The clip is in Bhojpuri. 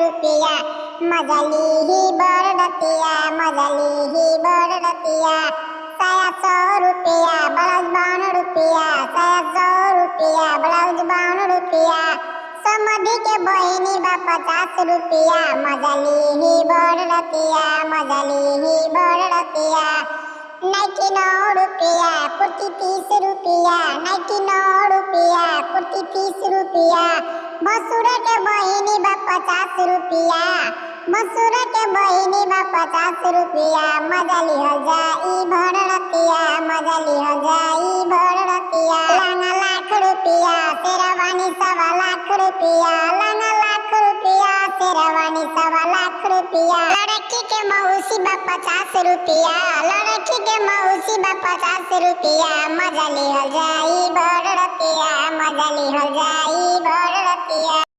रुपया मजा लीही बरडतिया मजा लीही बरडतिया साया 100 रुपया ब्लाउज 52 रुपया साया 100 रुपया ब्लाउज 52 रुपया समधी के बहिनी बा 50 रुपया मजा लीही बरडतिया मजा लीही बरडतिया 99 रुपया कुर्ती 30 रुपया 99 रुपया कुर्ती 30 रुपया मसूर के बहिनी बा 50 रुपया मसूर के बहिनी बा 50 रुपया मजा लिहल जाई भरड़तिया मजा लिहल जाई भरड़तिया लंगा लाख रुपया शेरवानी 1.25 लाख रुपया लंगा लाख रुपया शेरवानी 1.25 लाख रुपया लड़की के मौसी बा 50 रुपया लड़की के मौसी बा 50 रुपया मजा लिहल जाई भरड़तिया मजा लिहल जाई